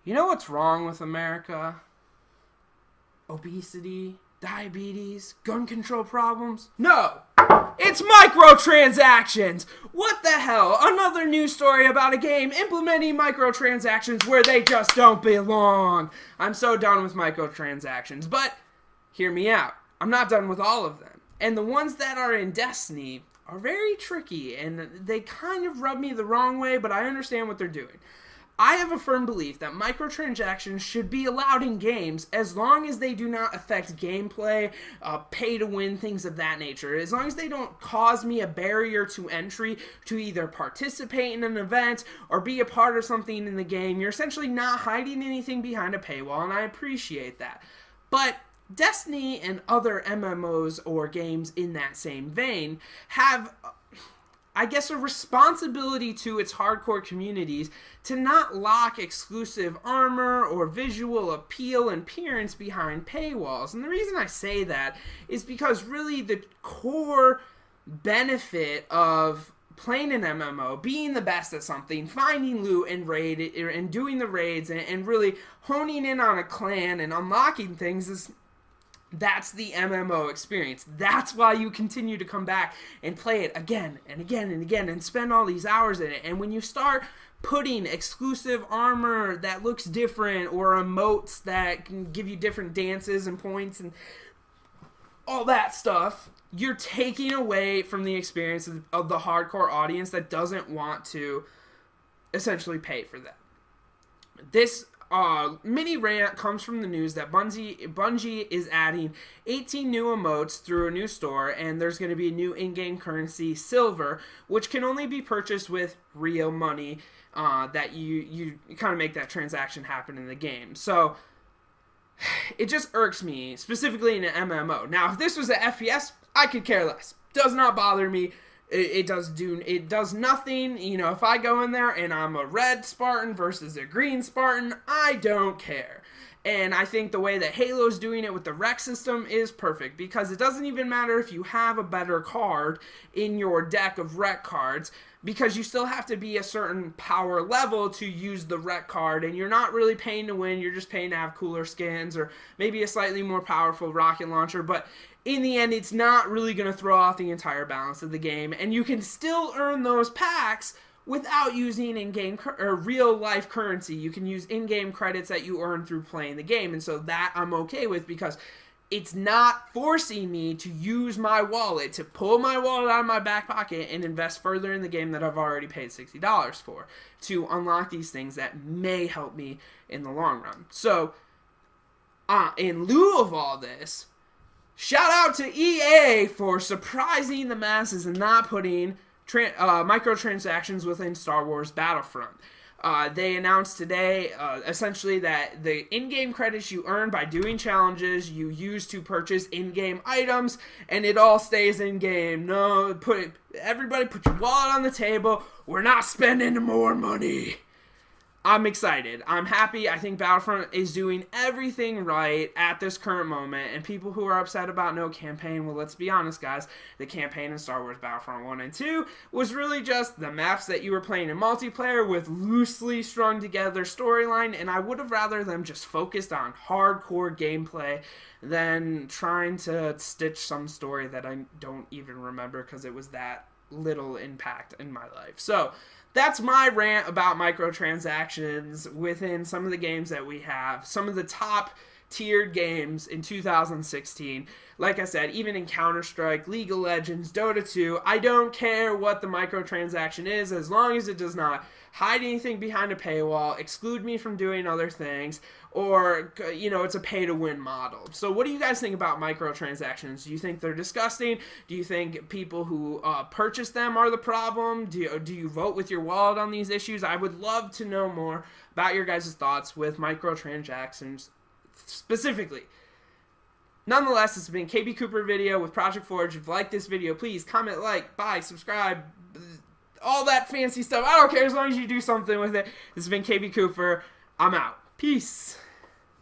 You know what's wrong with America? Obesity, diabetes, gun control problems? No! It's microtransactions! What the hell? Another news story about a game implementing microtransactions where they just don't belong. I'm so done with microtransactions, but hear me out. I'm not done with all of them. And the ones that are in Destiny are very tricky, and they kind of rub me the wrong way, but I understand what they're doing. I have a firm belief that microtransactions should be allowed in games as long as they do not affect gameplay, pay-to-win, things of that nature. As long as they don't cause me a barrier to entry to either participate in an event or be a part of something in the game, you're essentially not hiding anything behind a paywall, and I appreciate that. But Destiny and other MMOs or games in that same vein have, I guess, a responsibility to its hardcore communities to not lock exclusive armor or visual appeal and appearance behind paywalls. And the reason I say that is because really the core benefit of playing an MMO, being the best at something, finding loot and raid and doing the raids and really honing in on a clan and unlocking things is that's the MMO experience. That's why you continue to come back and play it again and again and again and spend all these hours in it. And when you start putting exclusive armor that looks different or emotes that can give you different dances and points and all that stuff, you're taking away from the experience of the hardcore audience that doesn't want to essentially pay for that. This mini rant comes from the news that Bungie is adding 18 new emotes through a new store, and there's going to be a new in-game currency, silver, which can only be purchased with real money that you kind of make that transaction happen in the game. So it just irks me, specifically in an MMO. Now, if this was an FPS, I could care less. Does not bother me. It does nothing. You know, if I go in there and I'm a red Spartan versus a green Spartan, I don't care. And I think the way that Halo's doing it with the rec system is perfect, because it doesn't even matter if you have a better card in your deck of rec cards, because you still have to be a certain power level to use the rec card, and you're not really paying to win, you're just paying to have cooler skins or maybe a slightly more powerful rocket launcher, but in the end, it's not really going to throw off the entire balance of the game, and you can still earn those packs without using in-game or real-life currency. You can use in-game credits that you earn through playing the game, and so that I'm okay with, because it's not forcing me to use my wallet, to pull my wallet out of my back pocket and invest further in the game that I've already paid $60 for, to unlock these things that may help me in the long run. So, in lieu of all this, shout out to EA for surprising the masses and not putting microtransactions within Star Wars Battlefront. They announced today, essentially, that the in-game credits you earn by doing challenges, you use to purchase in-game items, and it all stays in-game. No, everybody put your wallet on the table. We're not spending more money. I'm excited. I'm happy. I think Battlefront is doing everything right at this current moment, and people who are upset about no campaign, well, let's be honest, guys. The campaign in Star Wars Battlefront 1 and 2 was really just the maps that you were playing in multiplayer with loosely strung together storyline, and I would have rather them just focused on hardcore gameplay than trying to stitch some story that I don't even remember because it was that little impact in my life. So that's my rant about microtransactions within some of the games that we have. Some of the top tiered games in 2016. Like I said, even in Counter-Strike, League of Legends, Dota 2, I don't care what the microtransaction is as long as it does not hide anything behind a paywall, exclude me from doing other things, or, you know, it's a pay-to-win model. So what do you guys think about microtransactions? Do you think they're disgusting? Do you think people who purchase them are the problem? Do you vote with your wallet on these issues? I would love to know more about your guys' thoughts with microtransactions specifically. Nonetheless, this has been KB Cooper video with Project Forge. If you like this video, please comment, like, buy, subscribe, all that fancy stuff. I don't care as long as you do something with it. This has been KB Cooper. I'm out. Peace.